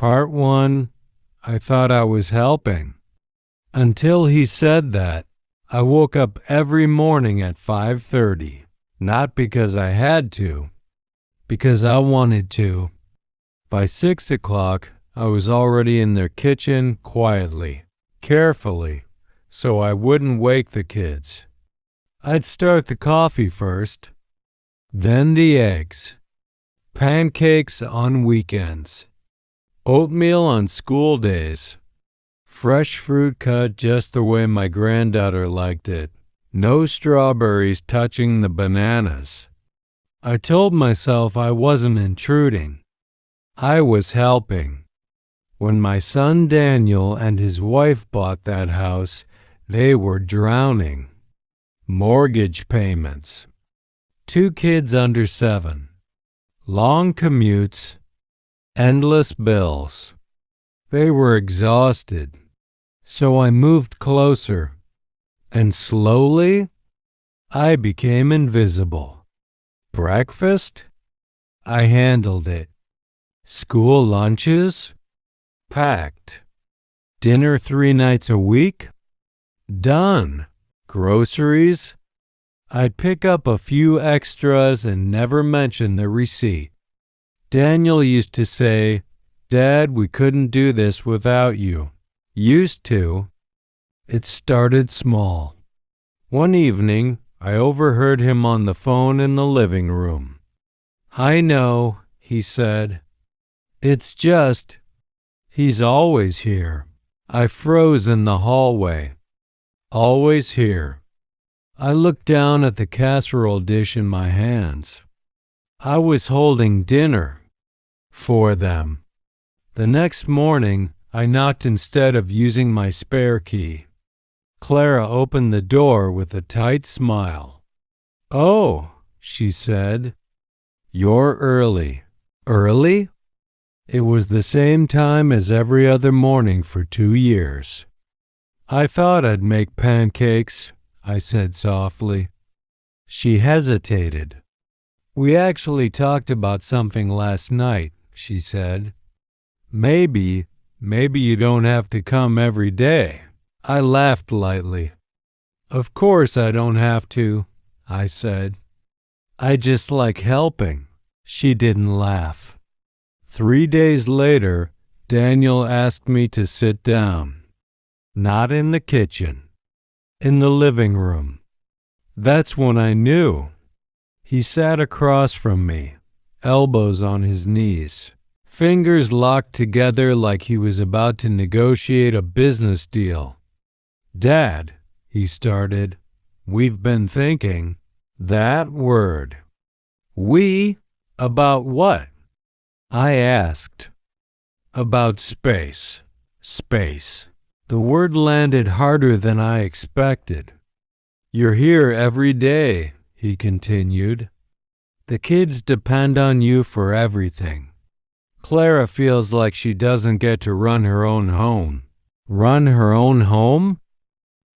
Part 1. I thought I was helping. Until he said that, I woke up every morning at 5:30. Not because I had to, because I wanted to. By 6 o'clock, I was already in their kitchen quietly, carefully, so I wouldn't wake the kids. I'd start the coffee first, then the eggs, pancakes on weekends, oatmeal on school days, fresh fruit cut just the way my granddaughter liked it, no strawberries touching the bananas. I told myself I wasn't intruding. I was helping. When my son Daniel and his wife bought that house, they were drowning. Mortgage payments. 2 kids under 7. Long commutes. Endless bills. They were exhausted. So I moved closer. And slowly, I became invisible. Breakfast? I handled it. School lunches? Packed. Dinner 3 nights a week? Done. Groceries? I'd pick up a few extras and never mention the receipt. Daniel used to say, "Dad, we couldn't do this without you." Used to. It started small. One evening, I overheard him on the phone in the living room. "I know," he said. "It's just, he's always here." I froze in the hallway. Always here. I looked down at the casserole dish in my hands. I was holding dinner for them. The next morning, I knocked instead of using my spare key. Clara opened the door with a tight smile. "Oh," she said, "you're early." Early? It was the same time as every other morning for 2 years. "I thought I'd make pancakes," I said softly. She hesitated. "We actually talked about something last night," she said. Maybe you don't have to come every day." I laughed lightly. "Of course I don't have to," I said. "I just like helping." She didn't laugh. 3 days later, Daniel asked me to sit down. Not in the kitchen. In the living room. That's when I knew. He sat across from me, elbows on his knees, fingers locked together like he was about to negotiate a business deal. "Dad," he started, "we've been thinking." That word. "We? About what?" I asked. "About space. Space." The word landed harder than I expected. "You're here every day," he continued. "The kids depend on you for everything. Clara feels like she doesn't get to run her own home." Run her own home?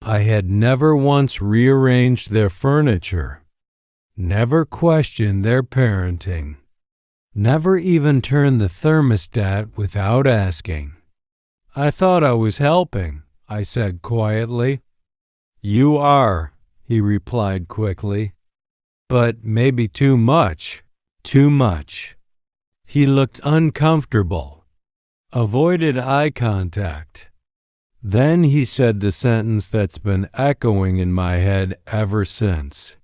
I had never once rearranged their furniture. Never questioned their parenting. Never even turned the thermostat without asking. "I thought I was helping," I said quietly. "You are," he replied quickly. "But maybe too much. Too much." He looked uncomfortable, avoided eye contact. Then he said the sentence that's been echoing in my head ever since.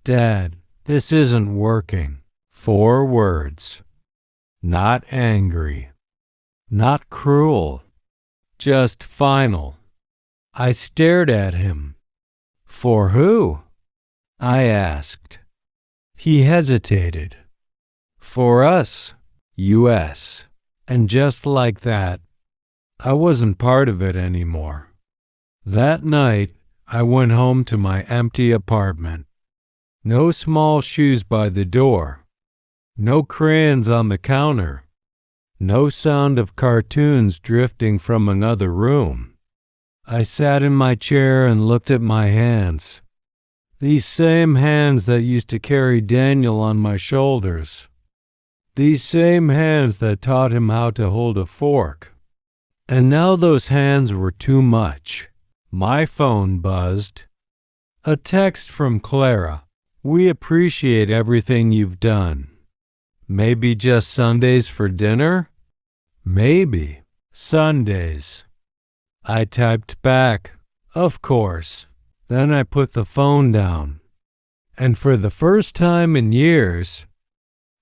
"Dad, this isn't working." 4 words. Not angry. Not cruel. Just final. I stared at him. "For who?" I asked. He hesitated. "For us, U.S." And just like that, I wasn't part of it anymore. That night, I went home to my empty apartment. No small shoes by the door. No crayons on the counter. No sound of cartoons drifting from another room. I sat in my chair and looked at my hands. These same hands that used to carry Daniel on my shoulders. These same hands that taught him how to hold a fork. And now those hands were too much. My phone buzzed. A text from Clara. We appreciate everything you've done. Maybe just Sundays for dinner? Maybe. Sundays. I typed back, of course. Then I put the phone down. And for the first time in years,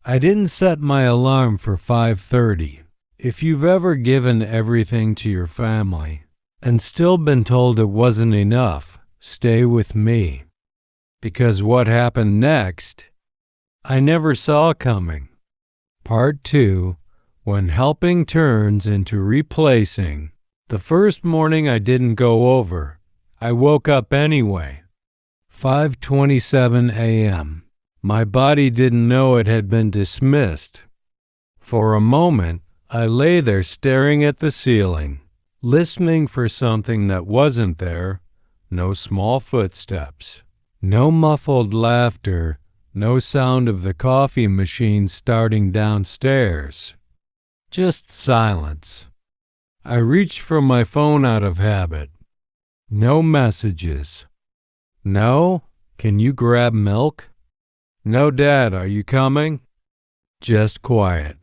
I didn't set my alarm for 5:30. If you've ever given everything to your family and still been told it wasn't enough, stay with me. Because what happened next, I never saw coming. Part 2, when helping turns into replacing. The first morning I didn't go over. I woke up anyway. 5:27 a.m. My body didn't know it had been dismissed. For a moment, I lay there staring at the ceiling, listening for something that wasn't there. No small footsteps, no muffled laughter, no sound of the coffee machine starting downstairs. Just silence. I reached for my phone out of habit. No messages. No? Can you grab milk? No, Dad, are you coming? Just quiet.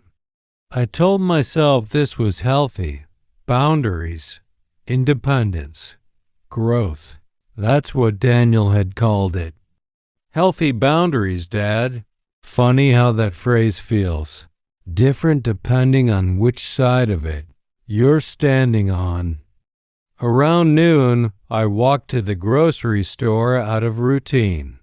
I told myself this was healthy. Boundaries. Independence. Growth. That's what Daniel had called it. Healthy boundaries, Dad. Funny how that phrase feels. Different depending on which side of it you're standing on. Around noon, I walked to the grocery store out of routine.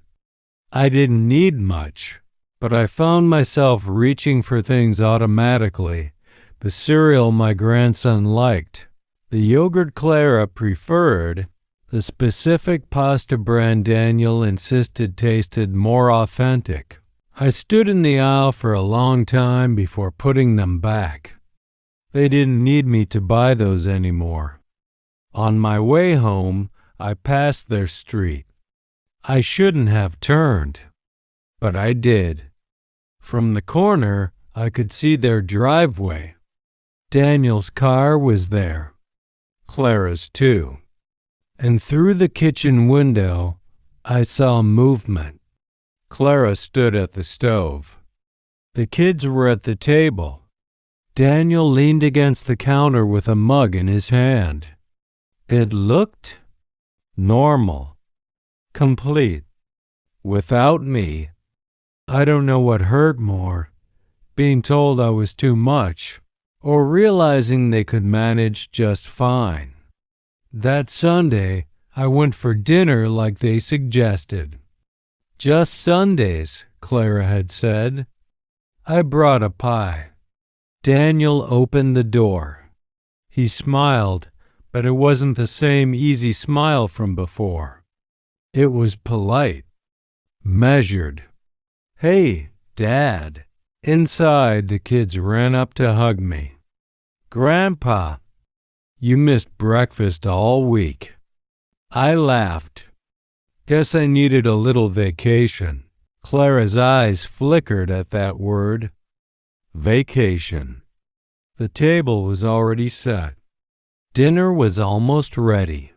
I didn't need much, but I found myself reaching for things automatically. The cereal my grandson liked, the yogurt Clara preferred, the specific pasta brand Daniel insisted tasted more authentic. I stood in the aisle for a long time before putting them back. They didn't need me to buy those anymore. On my way home, I passed their street. I shouldn't have turned, but I did. From the corner, I could see their driveway. Daniel's car was there. Clara's too. And through the kitchen window, I saw movement. Clara stood at the stove. The kids were at the table. Daniel leaned against the counter with a mug in his hand. It looked normal, complete, without me. I don't know what hurt more, being told I was too much, or realizing they could manage just fine. That Sunday, I went for dinner like they suggested. Just Sundays, Clara had said. I brought a pie. Daniel opened the door. He smiled, but it wasn't the same easy smile from before. It was polite, measured. Hey, Dad. Inside, the kids ran up to hug me. Grandpa, you missed breakfast all week. I laughed. Guess I needed a little vacation. Clara's eyes flickered at that word. Vacation. The table was already set. Dinner was almost ready.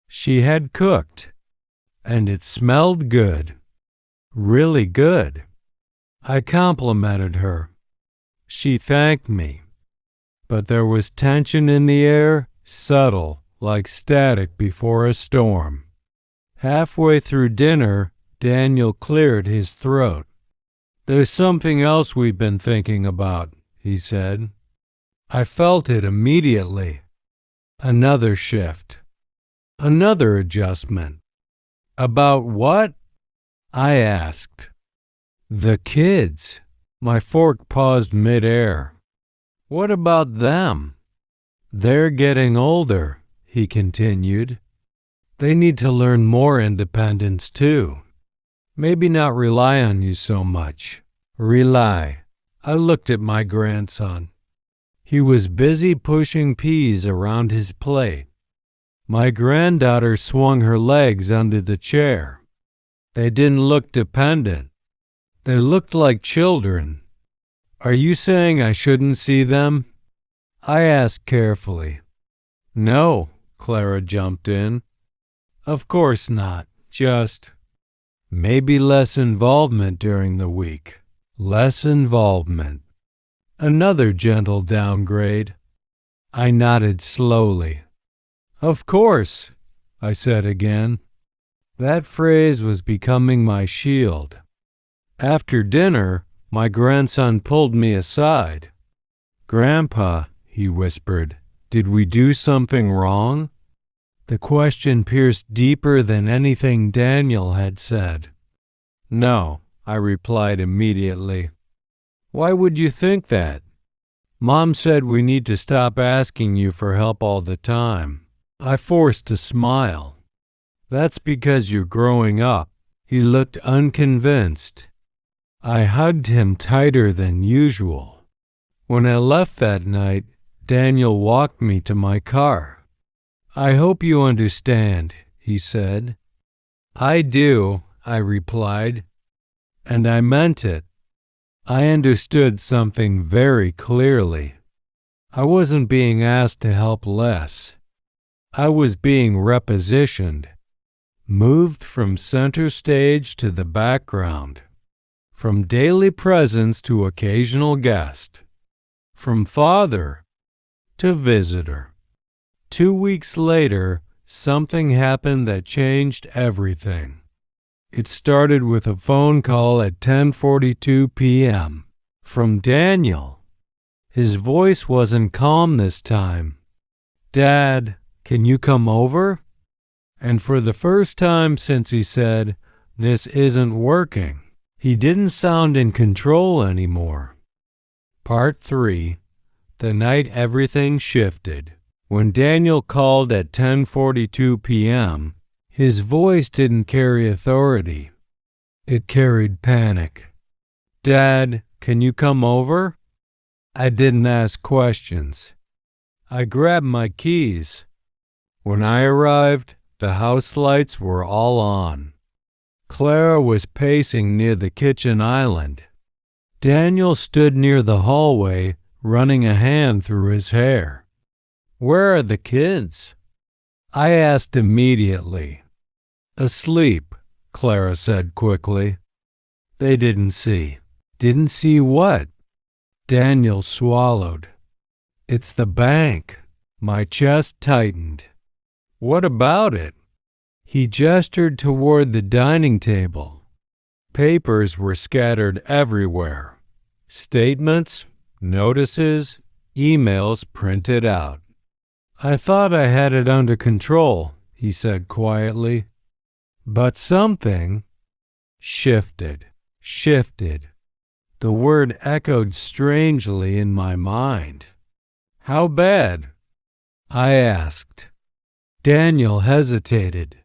She had cooked, and it smelled good. Really good. I complimented her. She thanked me. But there was tension in the air, subtle, like static before a storm. Halfway through dinner, Daniel cleared his throat. There's something else we've been thinking about, he said. I felt it immediately. Another shift. Another adjustment. About what? I asked. The kids. My fork paused midair. What about them? They're getting older, he continued. They need to learn more independence too. Maybe not rely on you so much. Rely. I looked at my grandson. He was busy pushing peas around his plate. My granddaughter swung her legs under the chair. They didn't look dependent. They looked like children. Are you saying I shouldn't see them? I asked carefully. No, Clara jumped in. Of course not. Just maybe less involvement during the week. Less involvement. Another gentle downgrade. I nodded slowly. Of course, I said again. That phrase was becoming my shield. After dinner, my grandson pulled me aside. Grandpa, he whispered, did we do something wrong? The question pierced deeper than anything Daniel had said. No, I replied immediately. Why would you think that? Mom said we need to stop asking you for help all the time. I forced a smile. That's because you're growing up. He looked unconvinced. I hugged him tighter than usual. When I left that night, Daniel walked me to my car. I hope you understand, he said. I do, I replied, and I meant it. I understood something very clearly. I wasn't being asked to help less. I was being repositioned, moved from center stage to the background, from daily presence to occasional guest, from father to visitor. 2 weeks later, something happened that changed everything. It started with a phone call at 10:42 p.m. from Daniel. His voice wasn't calm this time. Dad, can you come over? And for the first time since he said, this isn't working, he didn't sound in control anymore. Part 3. The night everything shifted. When Daniel called at 10:42 p.m., his voice didn't carry authority. It carried panic. Dad, can you come over? I didn't ask questions. I grabbed my keys. When I arrived, the house lights were all on. Clara was pacing near the kitchen island. Daniel stood near the hallway, running a hand through his hair. Where are the kids? I asked immediately. Asleep, Clara said quickly. They didn't see. Didn't see what? Daniel swallowed. It's the bank. My chest tightened. What about it? He gestured toward the dining table. Papers were scattered everywhere. Statements, notices, emails printed out. I thought I had it under control, he said quietly. But something shifted. The word echoed strangely in my mind. How bad? I asked. Daniel hesitated.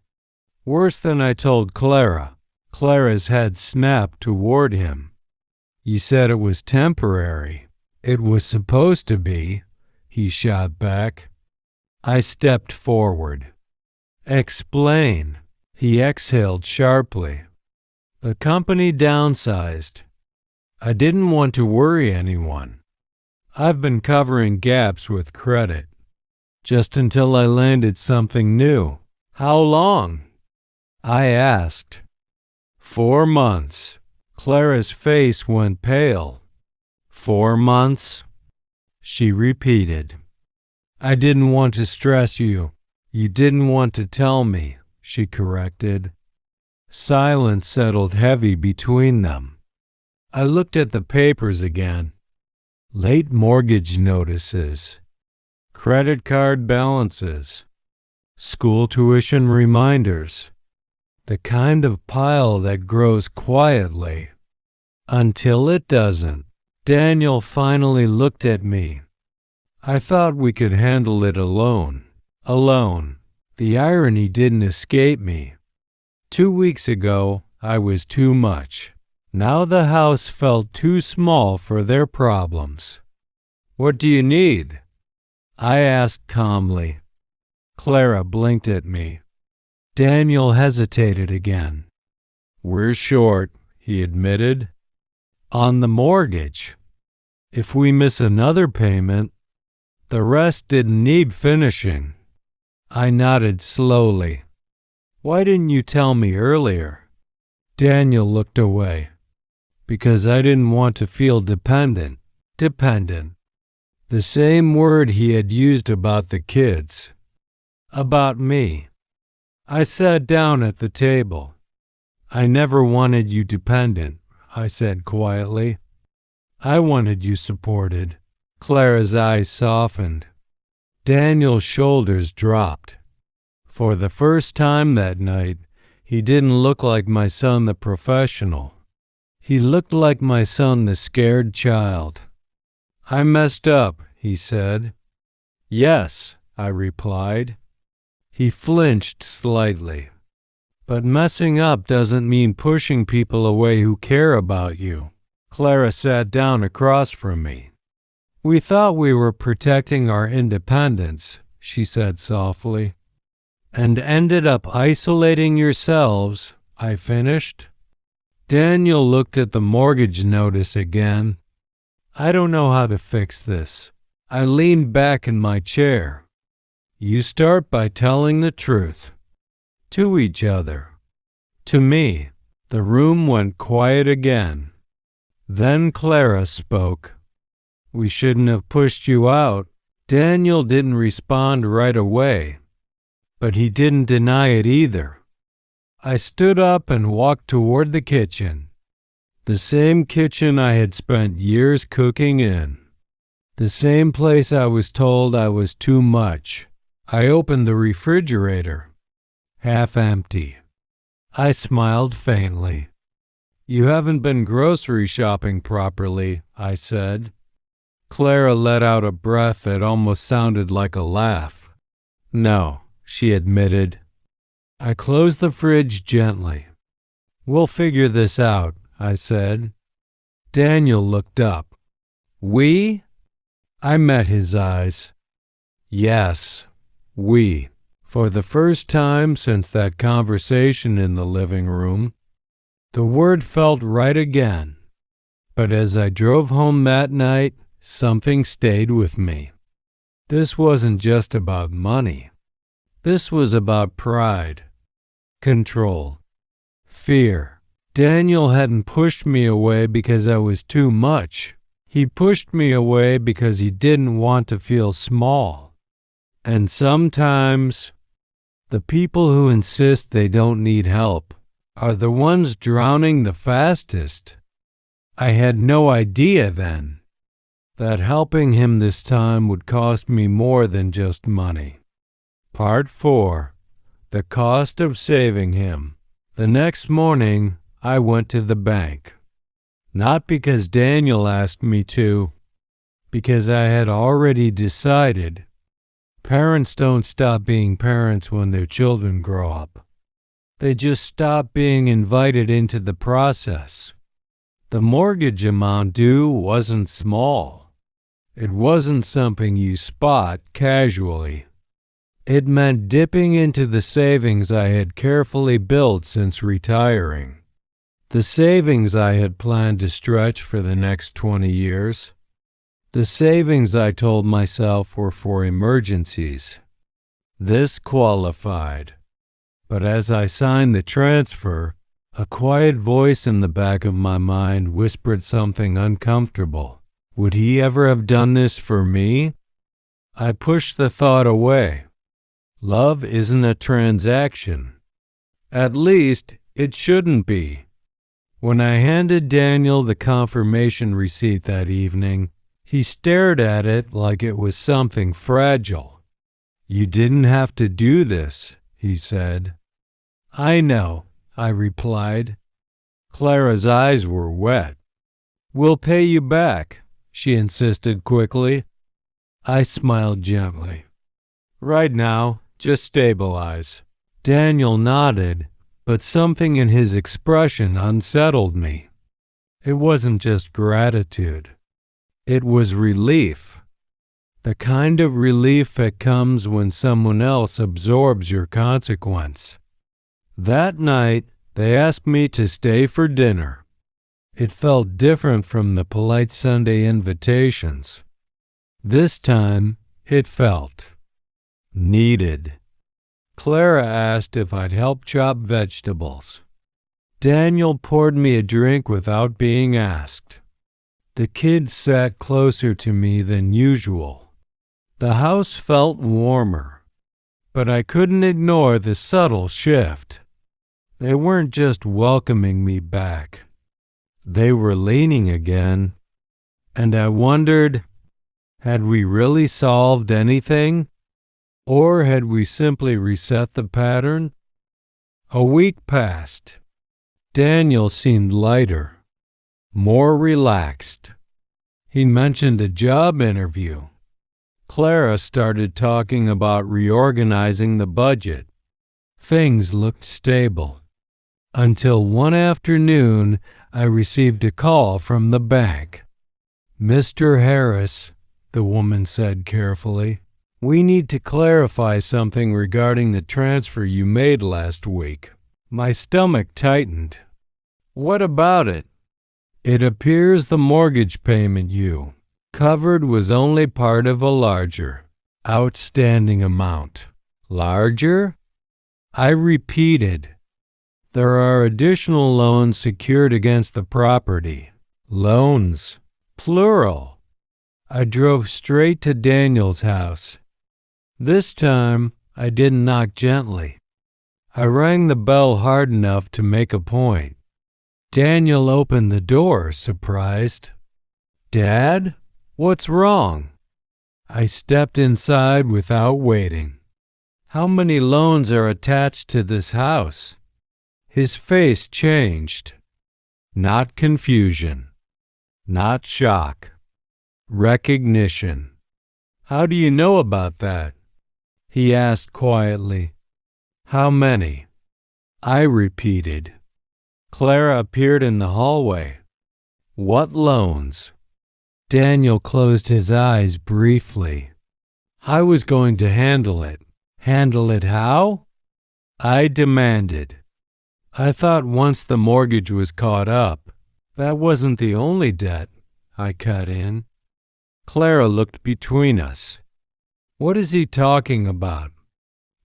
Worse than I told Clara. Clara's head snapped toward him. You said it was temporary. It was supposed to be, he shot back. I stepped forward. Explain. He exhaled sharply. The company downsized. I didn't want to worry anyone. I've been covering gaps with credit, just until I landed something new. How long? I asked. 4 months. Clara's face went pale. 4 months? She repeated. I didn't want to stress you. You didn't want to tell me, she corrected. Silence settled heavy between them. I looked at the papers again. Late mortgage notices, credit card balances, school tuition reminders, the kind of pile that grows quietly until it doesn't. Daniel finally looked at me. I thought we could handle it alone. Alone. The irony didn't escape me. 2 weeks ago, I was too much. Now the house felt too small for their problems. What do you need? I asked calmly. Clara blinked at me. Daniel hesitated again. We're short, he admitted. On the mortgage. If we miss another payment, the rest didn't need finishing. I nodded slowly. Why didn't you tell me earlier? Daniel looked away. Because I didn't want to feel dependent. Dependent. The same word he had used about the kids. About me. I sat down at the table. I never wanted you dependent, I said quietly. I wanted you supported. Clara's eyes softened. Daniel's shoulders dropped. For the first time that night, he didn't look like my son the professional. He looked like my son the scared child. I messed up, he said. Yes, I replied. He flinched slightly. But messing up doesn't mean pushing people away who care about you. Clara sat down across from me. We thought we were protecting our independence, she said softly. And ended up isolating yourselves, I finished. Daniel looked at the mortgage notice again. I don't know how to fix this. I leaned back in my chair. You start by telling the truth. To each other. To me. The room went quiet again. Then Clara spoke. We shouldn't have pushed you out. Daniel didn't respond right away. But he didn't deny it either. I stood up and walked toward the kitchen. The same kitchen I had spent years cooking in. The same place I was told I was too much. I opened the refrigerator. Half empty. I smiled faintly. You haven't been grocery shopping properly, I said. Clara let out a breath that almost sounded like a laugh. No, she admitted. I closed the fridge gently. We'll figure this out, I said. Daniel looked up. We? I met his eyes. Yes, we. For the first time since that conversation in the living room, the word felt right again. But as I drove home that night, something stayed with me. This wasn't just about money. This was about pride, control, fear. Daniel hadn't pushed me away because I was too much. He pushed me away because he didn't want to feel small. And sometimes, the people who insist they don't need help are the ones drowning the fastest. I had no idea then that helping him this time would cost me more than just money. Part 4. The cost of saving him. The next morning, I went to the bank. Not because Daniel asked me to, because I had already decided. Parents don't stop being parents when their children grow up. They just stop being invited into the process. The mortgage amount due wasn't small. It wasn't something you spot casually. It meant dipping into the savings I had carefully built since retiring. The savings I had planned to stretch for the next 20 years. The savings I told myself were for emergencies. This qualified. But as I signed the transfer, a quiet voice in the back of my mind whispered something uncomfortable. Would he ever have done this for me? I pushed the thought away. Love isn't a transaction. At least, it shouldn't be. When I handed Daniel the confirmation receipt that evening, he stared at it like it was something fragile. You didn't have to do this, he said. I know, I replied. Clara's eyes were wet. We'll pay you back, she insisted quickly. I smiled gently. Right now, just stabilize. Daniel nodded, but something in his expression unsettled me. It wasn't just gratitude. It was relief. The kind of relief that comes when someone else absorbs your consequence. That night, they asked me to stay for dinner. It felt different from the polite Sunday invitations. This time, it felt needed. Clara asked if I'd help chop vegetables. Daniel poured me a drink without being asked. The kids sat closer to me than usual. The house felt warmer, but I couldn't ignore the subtle shift. They weren't just welcoming me back. They were leaning again, and I wondered, had we really solved anything? Or had we simply reset the pattern? A week passed. Daniel seemed lighter, more relaxed. He mentioned a job interview. Clara started talking about reorganizing the budget. Things looked stable. Until one afternoon, I received a call from the bank. "Mr. Harris," the woman said carefully, "we need to clarify something regarding the transfer you made last week." My stomach tightened. "What about it?" "It appears the mortgage payment you covered was only part of a larger, outstanding amount." "Larger?" I repeated. "There are additional loans secured against the property." "Loans, plural." I drove straight to Daniel's house. This time, I didn't knock gently. I rang the bell hard enough to make a point. Daniel opened the door, surprised. "Dad, what's wrong?" I stepped inside without waiting. "How many loans are attached to this house?" His face changed. Not confusion. Not shock. Recognition. "How do you know about that?" he asked quietly. "How many?" I repeated. Clara appeared in the hallway. "What loans?" Daniel closed his eyes briefly. I was going to handle it. Handle it how? I demanded. I thought once the mortgage was caught up, that wasn't the only debt. I cut in. Clara looked between us. "What is he talking about?"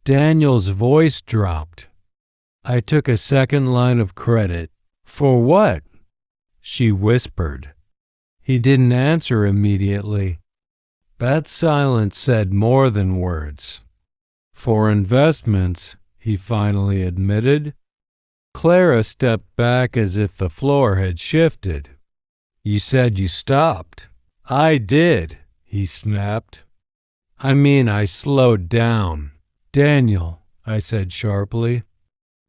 Daniel's voice dropped. I took a second line of credit. "For what?" she whispered. He didn't answer immediately. That silence said more than words. "For investments," he finally admitted. Clara stepped back as if the floor had shifted. "You said you stopped." "I did," he snapped. I slowed down. "Daniel," I said sharply.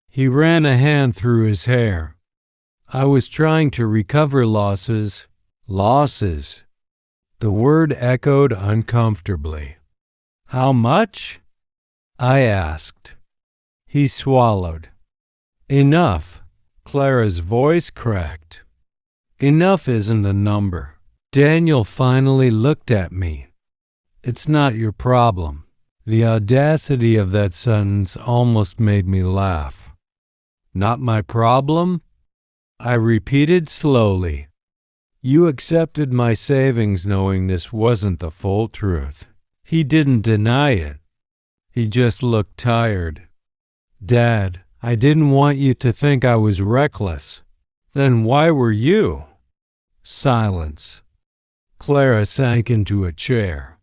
He ran a hand through his hair. "I was trying to recover losses." Losses. The word echoed uncomfortably. "How much?" I asked. He swallowed. "Enough." Clara's voice cracked. "Enough isn't a number." Daniel finally looked at me. "It's not your problem." The audacity of that sentence almost made me laugh. "Not my problem?" I repeated slowly. "You accepted my savings knowing this wasn't the full truth." He didn't deny it. He just looked tired. "Dad, I didn't want you to think I was reckless." "Then why were you?" Silence. Clara sank into a chair.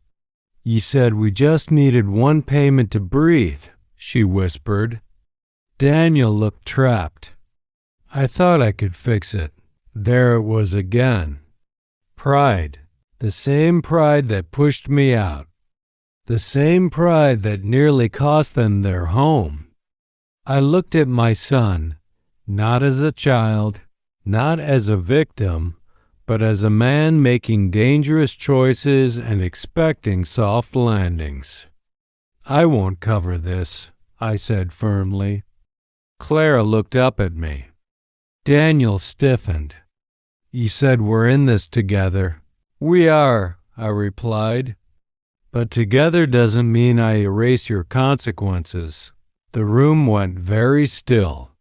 "You said we just needed one payment to breathe," she whispered. Daniel looked trapped. I thought I could fix it. There it was again. Pride. The same pride that pushed me out. The same pride that nearly cost them their home. I looked at my son, not as a child, not as a victim, but as a man making dangerous choices and expecting soft landings. "I won't cover this," I said firmly. Clara looked up at me. Daniel stiffened. "You said we're in this together." "We are," I replied. "But together doesn't mean I erase your consequences." The room went very still.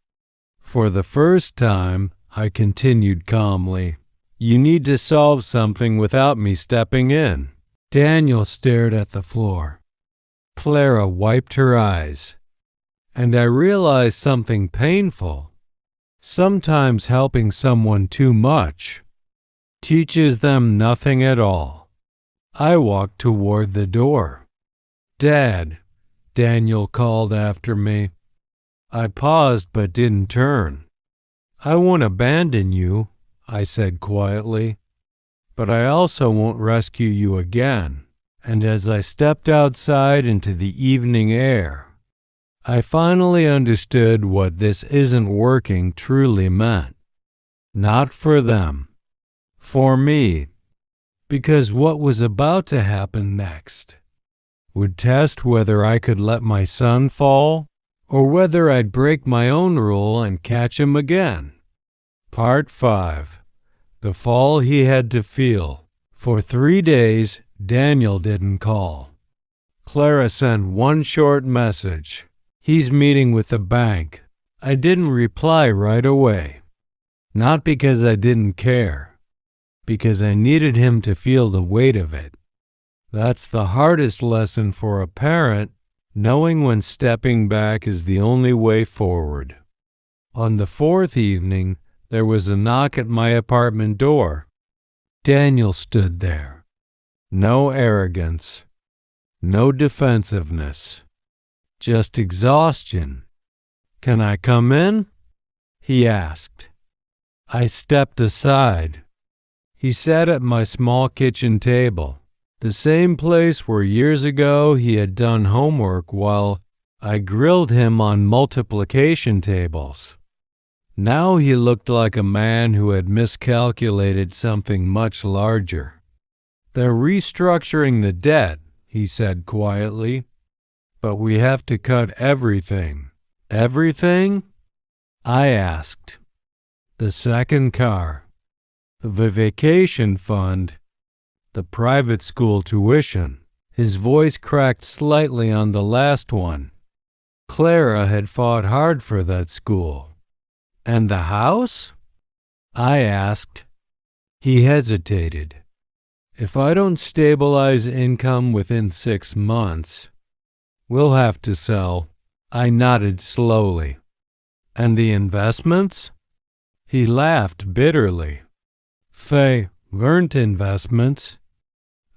For the first time, I continued calmly. You need to solve something without me stepping in. Daniel stared at the floor. Clara wiped her eyes. And I realized something painful. Sometimes helping someone too much teaches them nothing at all. I walked toward the door. Dad, Daniel called after me. I paused but didn't turn. I won't abandon you, I said quietly, but I also won't rescue you again. And as I stepped outside into the evening air, I finally understood what this isn't working truly meant. Not for them, for me, because what was about to happen next would test whether I could let my son fall or whether I'd break my own rule and catch him again. Part 5. The fall he had to feel. For 3 days, Daniel didn't call. Clara sent one short message. He's meeting with the bank. I didn't reply right away. Not because I didn't care, because I needed him to feel the weight of it. That's the hardest lesson for a parent, knowing when stepping back is the only way forward. On the 4th evening, there was a knock at my apartment door. Daniel stood there. No arrogance, no defensiveness, just exhaustion. Can I come in? He asked. I stepped aside. He sat at my small kitchen table, the same place where years ago he had done homework while I grilled him on multiplication tables. Now he looked like a man who had miscalculated something much larger. They're restructuring the debt, he said quietly. But we have to cut everything. Everything? I asked. The second car, the vacation fund, the private school tuition. His voice cracked slightly on the last one. Clara had fought hard for that school. And the house? I asked. He hesitated. If I don't stabilize income within 6 months, we'll have to sell. I nodded slowly. And the investments? He laughed bitterly. They weren't investments.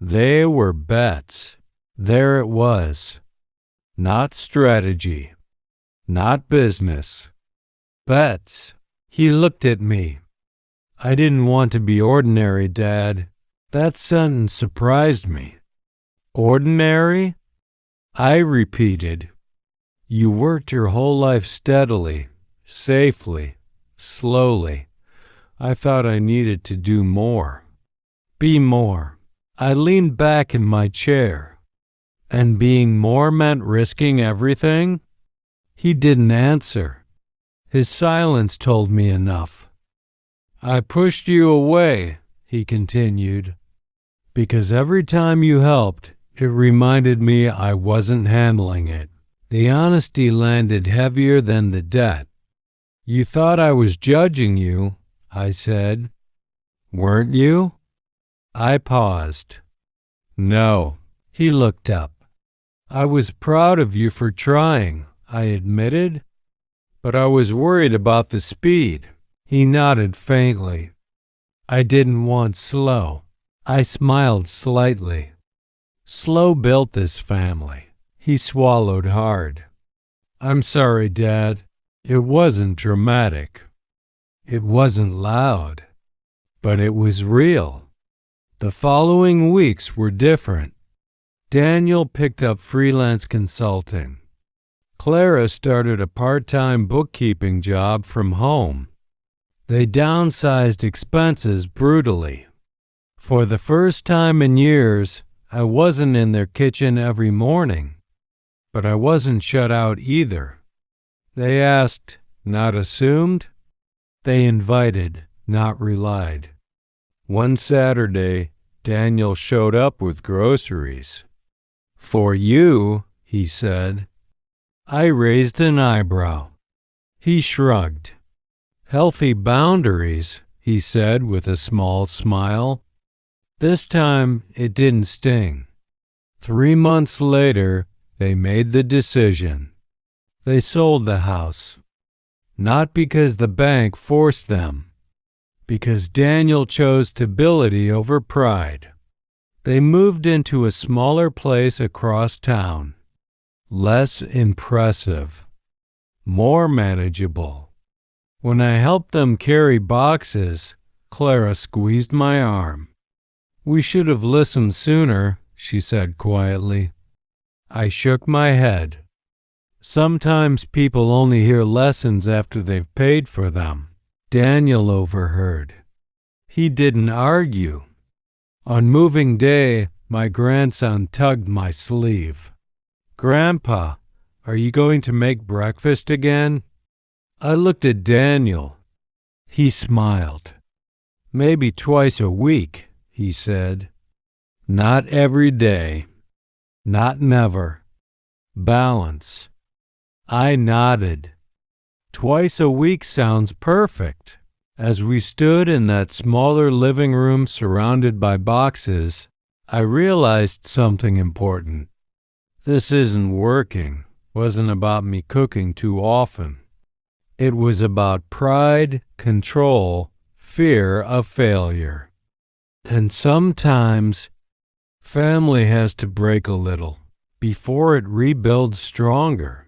They were bets. There it was. Not strategy. Not business. Bets. He looked at me. I didn't want to be ordinary, Dad. That sentence surprised me. Ordinary? I repeated. You worked your whole life steadily, safely, slowly. I thought I needed to do more. Be more. I leaned back in my chair. And being more meant risking everything? He didn't answer. His silence told me enough. I pushed you away, he continued, because every time you helped, it reminded me I wasn't handling it. The honesty landed heavier than the debt. You thought I was judging you, I said. Weren't you? I paused. No. He looked up. I was proud of you for trying, I admitted, but I was worried about the speed. He nodded faintly. I didn't want slow. I smiled slightly. Slow built this family. He swallowed hard. I'm sorry, Dad. It wasn't dramatic. It wasn't loud. But it was real. The following weeks were different. Daniel picked up freelance consulting. Clara started a part-time bookkeeping job from home. They downsized expenses brutally. For the first time in years, I wasn't in their kitchen every morning, but I wasn't shut out either. They asked, not assumed. They invited, not relied. One Saturday, Daniel showed up with groceries. For you, he said. I raised an eyebrow. He shrugged. Healthy boundaries, he said with a small smile. This time it didn't sting. 3 months later, they made the decision. They sold the house. Not because the bank forced them, because Daniel chose stability over pride. They moved into a smaller place across town. Less impressive. More manageable. When I helped them carry boxes, Clara squeezed my arm. "We should have listened sooner," she said quietly. I shook my head. Sometimes people only hear lessons after they've paid for them. Daniel overheard. He didn't argue. On moving day, my grandson tugged my sleeve. "Grandpa, are you going to make breakfast again?" I looked at Daniel. He smiled. "Maybe twice a week," he said. "Not every day. Not never. Balance." I nodded. Twice a week sounds perfect. As we stood in that smaller living room surrounded by boxes, I realized something important. This isn't working. Wasn't about me cooking too often. It was about pride, control, fear of failure. And sometimes family has to break a little before it rebuilds stronger.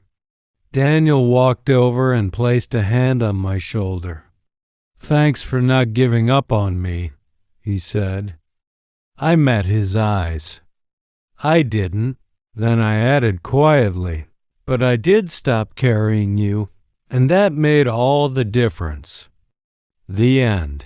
Daniel walked over and placed a hand on my shoulder. "Thanks for not giving up on me," he said. I met his eyes. I didn't. Then I added quietly, "But I did stop carrying you, and that made all the difference." The end.